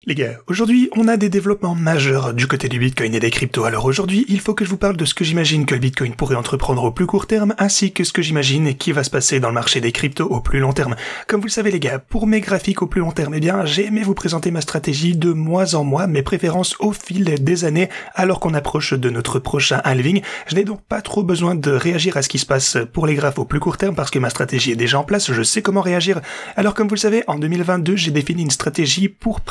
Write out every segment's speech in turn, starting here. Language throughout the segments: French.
Les gars, aujourd'hui, on a des développements majeurs du côté du Bitcoin et des cryptos. Alors aujourd'hui, il faut que je vous parle de ce que j'imagine que le Bitcoin pourrait entreprendre au plus court terme, ainsi que ce que j'imagine qui va se passer dans le marché des cryptos au plus long terme. Comme vous le savez les gars, pour mes graphiques au plus long terme, eh bien, j'ai aimé vous présenter ma stratégie de mois en mois, mes préférences au fil des années, alors qu'on approche de notre prochain halving. Je n'ai donc pas trop besoin de réagir à ce qui se passe pour les graphes au plus court terme, parce que ma stratégie est déjà en place, je sais comment réagir. Alors comme vous le savez, en 2022, j'ai défini une stratégie pour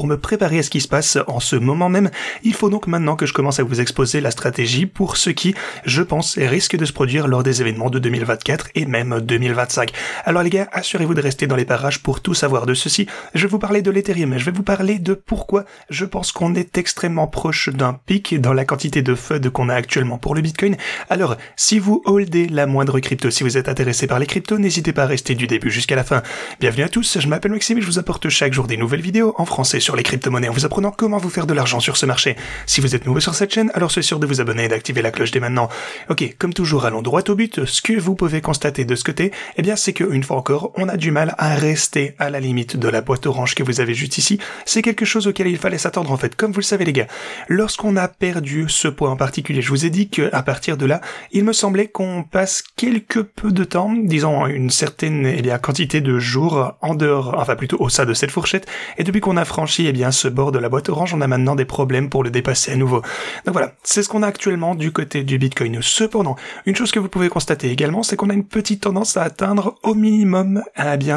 me préparer à ce qui se passe en ce moment même. Il faut donc maintenant que je commence à vous exposer la stratégie pour ce qui, je pense, risque de se produire lors des événements de 2024 et même 2025. Alors les gars, assurez-vous de rester dans les parages pour tout savoir de ceci. Je vais vous parler de l'Ethereum, je vais vous parler de pourquoi je pense qu'on est extrêmement proche d'un pic dans la quantité de FUD qu'on a actuellement pour le Bitcoin. Alors, si vous holdez la moindre crypto, si vous êtes intéressé par les cryptos, n'hésitez pas à rester du début jusqu'à la fin. Bienvenue à tous, je m'appelle Maxime et je vous apporte chaque jour des nouvelles vidéos en français sur les crypto-monnaies en vous apprenant comment vous faire de l'argent sur ce marché. Si vous êtes nouveau sur cette chaîne, alors soyez sûr de vous abonner et d'activer la cloche dès maintenant. Ok, comme toujours, allons droit au but. Ce que vous pouvez constater de ce côté, eh bien, c'est qu'une fois encore, on a du mal à rester à la limite de la boîte orange que vous avez juste ici. C'est quelque chose auquel il fallait s'attendre en fait. Comme vous le savez les gars, lorsqu'on a perdu ce point en particulier, je vous ai dit qu'à partir de là, il me semblait qu'on passe quelque peu de temps, disons une certaine quantité de jours en dehors, enfin plutôt au sein de cette fourchette, et depuis qu'on a franchi ce bord de la boîte orange, on a maintenant des problèmes pour le dépasser à nouveau. Donc voilà, c'est ce qu'on a actuellement du côté du Bitcoin. Cependant, une chose que vous pouvez constater également, c'est qu'on a une petite tendance à atteindre au minimum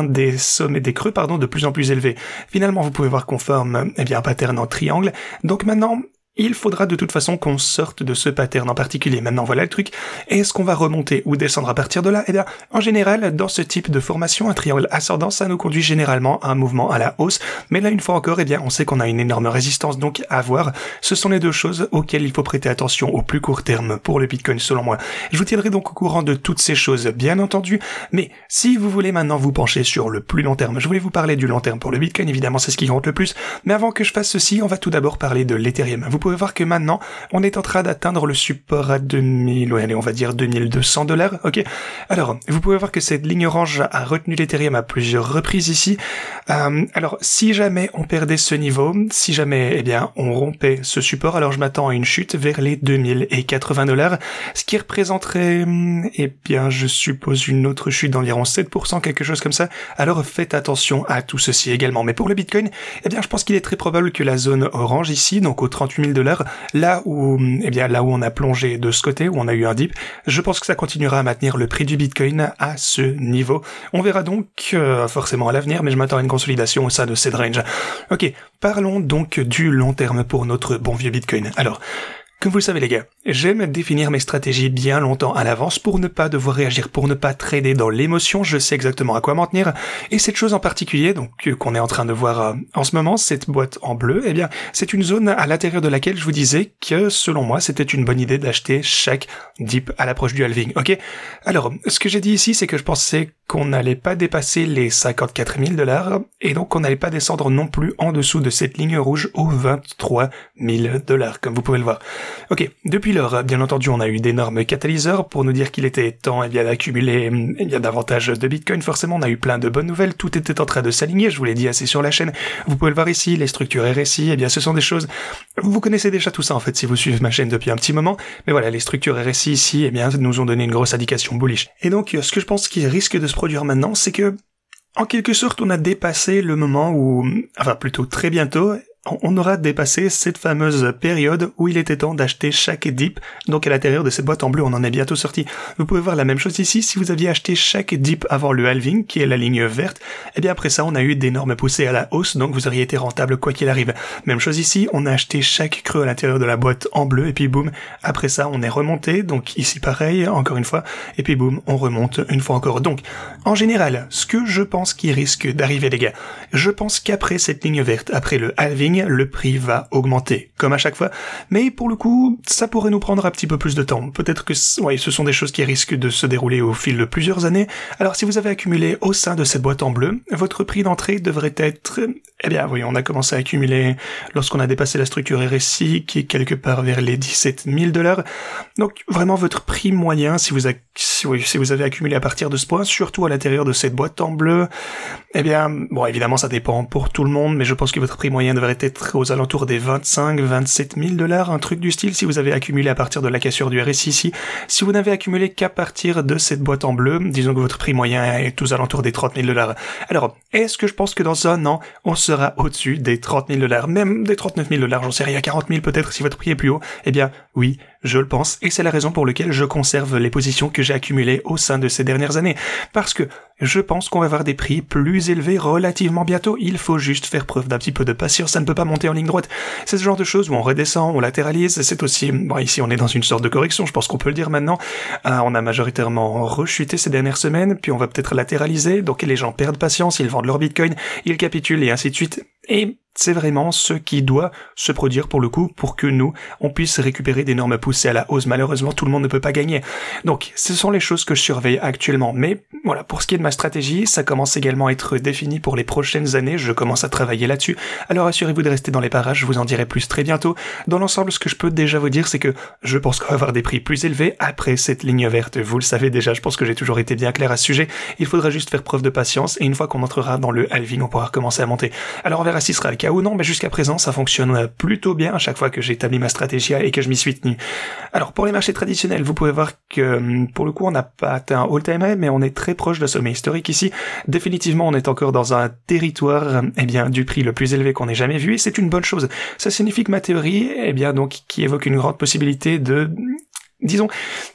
des sommets, des creux de plus en plus élevés. Finalement, vous pouvez voir qu'on forme un pattern en triangle. Donc maintenant, il faudra de toute façon qu'on sorte de ce pattern en particulier. Maintenant, voilà le truc. Est-ce qu'on va remonter ou descendre à partir de là? Eh bien, en général, dans ce type de formation, un triangle ascendant, ça nous conduit généralement à un mouvement à la hausse. Mais là, une fois encore, on sait qu'on a une énorme résistance, donc à voir. Ce sont les deux choses auxquelles il faut prêter attention au plus court terme pour le Bitcoin, selon moi. Je vous tiendrai donc au courant de toutes ces choses, bien entendu. Mais si vous voulez maintenant vous pencher sur le plus long terme, je voulais vous parler du long terme pour le Bitcoin, évidemment, c'est ce qui compte le plus. Mais avant que je fasse ceci, on va tout d'abord parler de l'Ethereum. Vous pouvez voir que maintenant, on est en train d'atteindre le support à 2000, on va dire $2200, ok? Alors, vous pouvez voir que cette ligne orange a retenu l'Ethereum à plusieurs reprises ici. Alors, si jamais on perdait ce niveau, si jamais, on rompait ce support, alors je m'attends à une chute vers les $2080, ce qui représenterait, je suppose une autre chute d'environ 7%, quelque chose comme ça. Alors, faites attention à tout ceci également. Mais pour le Bitcoin, je pense qu'il est très probable que la zone orange ici, donc aux $38 000, là où on a plongé de ce côté, où on a eu un dip, je pense que ça continuera à maintenir le prix du Bitcoin à ce niveau. On verra donc forcément à l'avenir, mais je m'attends à une consolidation au sein de cette range. Ok, parlons donc du long terme pour notre bon vieux Bitcoin. Alors, comme vous le savez les gars, j'aime définir mes stratégies bien longtemps à l'avance pour ne pas devoir réagir, pour ne pas trader dans l'émotion, je sais exactement à quoi m'en tenir. Et cette chose en particulier, donc qu'on est en train de voir en ce moment, cette boîte en bleu, c'est une zone à l'intérieur de laquelle je vous disais que selon moi c'était une bonne idée d'acheter chaque dip à l'approche du halving, ok? Alors, ce que j'ai dit ici, c'est que je pensais qu'on n'allait pas dépasser les $54 000 et donc qu'on n'allait pas descendre non plus en dessous de cette ligne rouge aux $23 000, comme vous pouvez le voir. Ok, depuis lors, bien entendu, on a eu d'énormes catalyseurs pour nous dire qu'il était temps d'accumuler davantage de Bitcoin. Forcément, on a eu plein de bonnes nouvelles, tout était en train de s'aligner, je vous l'ai dit assez sur la chaîne. Vous pouvez le voir ici, les structures RSI, ce sont des choses... Vous connaissez déjà tout ça en fait si vous suivez ma chaîne depuis un petit moment, mais voilà, les structures RSI ici, nous ont donné une grosse indication bullish. Et donc, ce que je pense qui risque de se produire maintenant, c'est que, en quelque sorte, on a dépassé le moment où, plutôt très bientôt, on aura dépassé cette fameuse période où il était temps d'acheter chaque dip. Donc à l'intérieur de cette boîte en bleu, on en est bientôt sorti. Vous pouvez voir la même chose ici. Si vous aviez acheté chaque dip avant le halving, qui est la ligne verte, après ça, on a eu d'énormes poussées à la hausse, donc vous auriez été rentable quoi qu'il arrive. Même chose ici, on a acheté chaque creux à l'intérieur de la boîte en bleu, et puis boum, après ça, on est remonté. Donc ici pareil, encore une fois, et puis boum, on remonte une fois encore. Donc, en général, ce que je pense qui risque d'arriver les gars, je pense qu'après cette ligne verte, après le halving, le prix va augmenter, comme à chaque fois. Mais pour le coup, ça pourrait nous prendre un petit peu plus de temps. Peut-être que ce sont des choses qui risquent de se dérouler au fil de plusieurs années. Alors si vous avez accumulé au sein de cette boîte en bleu, votre prix d'entrée devrait être Eh bien oui, on a commencé à accumuler lorsqu'on a dépassé la structure RSI qui est quelque part vers les 17 000 $. Donc vraiment votre prix moyen, si vous avez accumulé à partir de ce point, surtout à l'intérieur de cette boîte en bleu, eh bien, bon évidemment ça dépend pour tout le monde, mais je pense que votre prix moyen devrait être aux alentours des 25-27 000 $, un truc du style si vous avez accumulé à partir de la cassure du RSI ici. Si vous n'avez accumulé qu'à partir de cette boîte en bleu, disons que votre prix moyen est aux alentours des 30 000 $. Alors, est-ce que je pense que dans un an, on sera au-dessus des 30 000 $, même des 39 000 $, j'en sais rien, 40 000 peut-être si votre prix est plus haut? Eh bien, oui, je le pense, et c'est la raison pour laquelle je conserve les positions que j'ai accumulées au sein de ces dernières années. Parce que je pense qu'on va avoir des prix plus élevés relativement bientôt. Il faut juste faire preuve d'un petit peu de patience, ça ne peut pas monter en ligne droite. C'est ce genre de choses où on redescend, on latéralise, c'est aussi, bon ici on est dans une sorte de correction, je pense qu'on peut le dire maintenant. On a majoritairement rechuté ces dernières semaines, puis on va peut-être latéraliser, donc les gens perdent patience, ils vendent leur bitcoin, ils capitulent et ainsi de suite. Et c'est vraiment ce qui doit se produire pour le coup, pour que nous, on puisse récupérer d'énormes poussées à la hausse. Malheureusement, tout le monde ne peut pas gagner. Donc, ce sont les choses que je surveille actuellement. Mais voilà, pour ce qui est de ma stratégie, ça commence également à être défini pour les prochaines années. Je commence à travailler là-dessus. Alors assurez-vous de rester dans les parages, je vous en dirai plus très bientôt. Dans l'ensemble, ce que je peux déjà vous dire, c'est que je pense qu'on va avoir des prix plus élevés après cette ligne verte. Vous le savez déjà, je pense que j'ai toujours été bien clair à ce sujet. Il faudra juste faire preuve de patience et une fois qu'on entrera dans le halving, on pourra recommencer à monter. Alors on verra si ce sera le cas ou non, mais jusqu'à présent, ça fonctionne plutôt bien à chaque fois que j'ai établi ma stratégie et que je m'y suis tenu. Alors, pour les marchés traditionnels, vous pouvez voir que, pour le coup, on n'a pas atteint un all-time high, mais on est très proche de sommet historique ici. Définitivement, on est encore dans un territoire, eh bien, du prix le plus élevé qu'on ait jamais vu, et c'est une bonne chose. Ça signifie que ma théorie, eh bien, donc, qui évoque une grande possibilité de... Disons,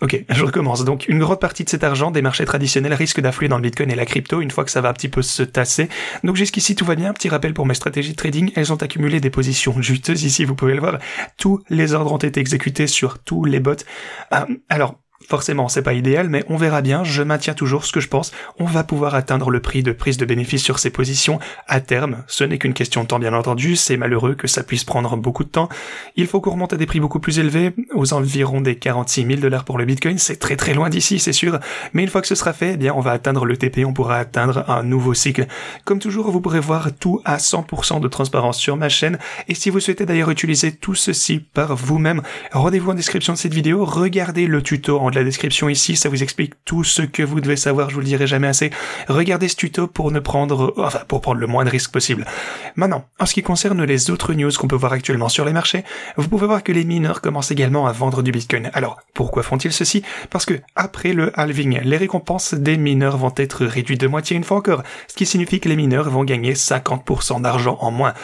ok, je recommence. Donc, une grande partie de cet argent des marchés traditionnels risque d'affluer dans le Bitcoin et la crypto une fois que ça va un petit peu se tasser. Donc, jusqu'ici, tout va bien. Petit rappel pour mes stratégies de trading. Elles ont accumulé des positions juteuses. Ici, vous pouvez le voir. Tous les ordres ont été exécutés sur tous les bots. Alors, forcément, c'est pas idéal, mais on verra bien. Je maintiens toujours ce que je pense. On va pouvoir atteindre le prix de prise de bénéfice sur ces positions à terme. Ce n'est qu'une question de temps, bien entendu. C'est malheureux que ça puisse prendre beaucoup de temps. Il faut qu'on remonte à des prix beaucoup plus élevés, aux environs des 46 000 $ pour le Bitcoin. C'est très très loin d'ici, c'est sûr. Mais une fois que ce sera fait, eh bien, on va atteindre le TP. On pourra atteindre un nouveau cycle. Comme toujours, vous pourrez voir tout à 100% de transparence sur ma chaîne. Et si vous souhaitez d'ailleurs utiliser tout ceci par vous-même, rendez-vous en description de cette vidéo. Regardez le tuto en la description ici, ça vous explique tout ce que vous devez savoir, je vous le dirai jamais assez. Regardez ce tuto pour prendre le moins de risques possible. Maintenant, en ce qui concerne les autres news qu'on peut voir actuellement sur les marchés, vous pouvez voir que les mineurs commencent également à vendre du Bitcoin. Alors, pourquoi font-ils ceci? Parce que, après le halving, les récompenses des mineurs vont être réduites de moitié une fois encore, ce qui signifie que les mineurs vont gagner 50% d'argent en moins.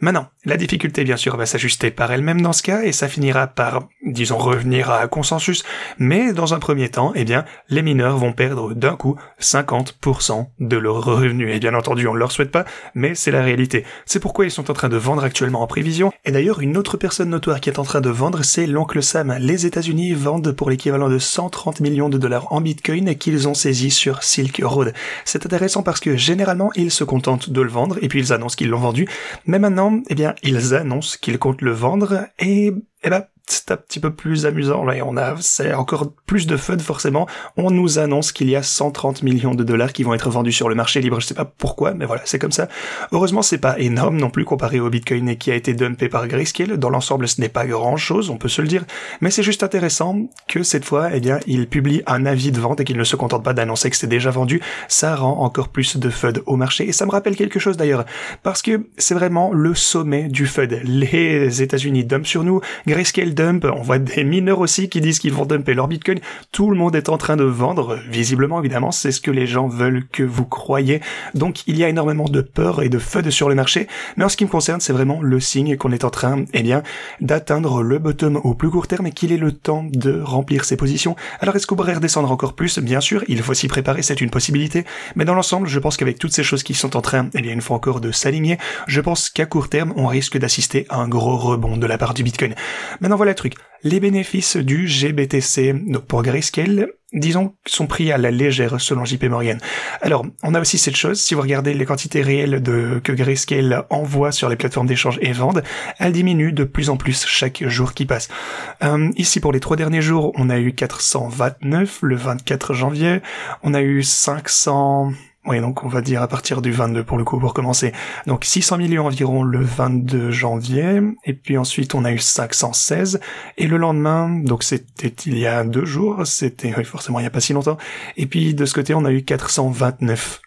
Maintenant, la difficulté, bien sûr, va s'ajuster par elle-même dans ce cas, et ça finira par, disons, revenir à un consensus, mais dans un premier temps, eh bien, les mineurs vont perdre d'un coup 50% de leurs revenus. Et bien entendu, on ne leur souhaite pas, mais c'est la réalité. C'est pourquoi ils sont en train de vendre actuellement en prévision. Et d'ailleurs, une autre personne notoire qui est en train de vendre, c'est l'oncle Sam. Les États-Unis vendent pour l'équivalent de 130 millions de dollars en Bitcoin qu'ils ont saisi sur Silk Road. C'est intéressant parce que généralement, ils se contentent de le vendre et puis ils annoncent qu'ils l'ont vendu. Mais maintenant, eh bien, ils annoncent qu'ils comptent le vendre et, eh ben, c'est un petit peu plus amusant. Là, c'est encore plus de fun forcément. On nous annonce qu'il y a 130 millions de dollars qui vont être vendus sur le marché libre. Je sais pas pourquoi, mais voilà, c'est comme ça. Heureusement, c'est pas énorme non plus comparé au Bitcoin qui a été dumpé par Grayscale. Dans l'ensemble, ce n'est pas grand chose, on peut se le dire. Mais c'est juste intéressant que cette fois, eh bien, il publie un avis de vente et qu'il ne se contente pas d'annoncer que c'est déjà vendu. Ça rend encore plus de FUD au marché. Et ça me rappelle quelque chose d'ailleurs. Parce que c'est vraiment le sommet du FUD. Les États-Unis dumpent sur nous. Grayscale dump, on voit des mineurs aussi qui disent qu'ils vont dumper leur Bitcoin, tout le monde est en train de vendre, visiblement évidemment, c'est ce que les gens veulent que vous croyez, donc il y a énormément de peur et de FUD sur le marché, mais en ce qui me concerne, c'est vraiment le signe qu'on est en train, eh bien, d'atteindre le bottom au plus court terme et qu'il est le temps de remplir ses positions. Alors est-ce qu'on pourrait redescendre encore plus? Bien sûr, il faut s'y préparer, c'est une possibilité, mais dans l'ensemble, je pense qu'avec toutes ces choses qui sont en train, eh bien, une fois encore de s'aligner, je pense qu'à court terme, on risque d'assister à un gros rebond de la part du Bitcoin. Maintenant voilà le truc, les bénéfices du GBTC, donc pour Grayscale, disons, sont pris à la légère selon JP Morgan. Alors, on a aussi cette chose, si vous regardez les quantités réelles que Grayscale envoie sur les plateformes d'échange et vendent, elles diminuent de plus en plus chaque jour qui passe. Ici, pour les 3 derniers jours, on a eu 429 le 24 janvier, on a eu 500... Oui, donc on va dire à partir du 22 pour le coup, pour commencer. Donc 600 millions environ le 22 janvier, et puis ensuite on a eu 516, et le lendemain, donc c'était il y a 2 jours, c'était oui, forcément il y a pas si longtemps, et puis de ce côté on a eu 429.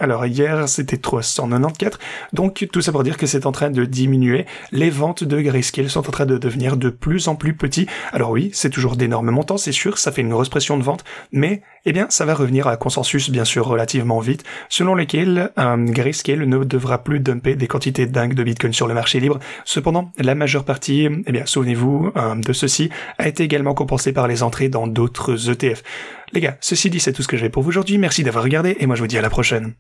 Alors hier c'était 394, donc tout ça pour dire que c'est en train de diminuer, les ventes de Grayscale sont en train de devenir de plus en plus petits. Alors oui, c'est toujours d'énormes montants, c'est sûr, ça fait une grosse pression de vente, mais eh bien ça va revenir à consensus bien sûr relativement vite, selon lesquels Grayscale ne devra plus dumper des quantités dingues de Bitcoin sur le marché libre. Cependant, la majeure partie, eh bien, souvenez-vous de ceci, a été également compensée par les entrées dans d'autres ETF. Les gars, ceci dit, c'est tout ce que j'avais pour vous aujourd'hui. Merci d'avoir regardé et moi je vous dis à la prochaine.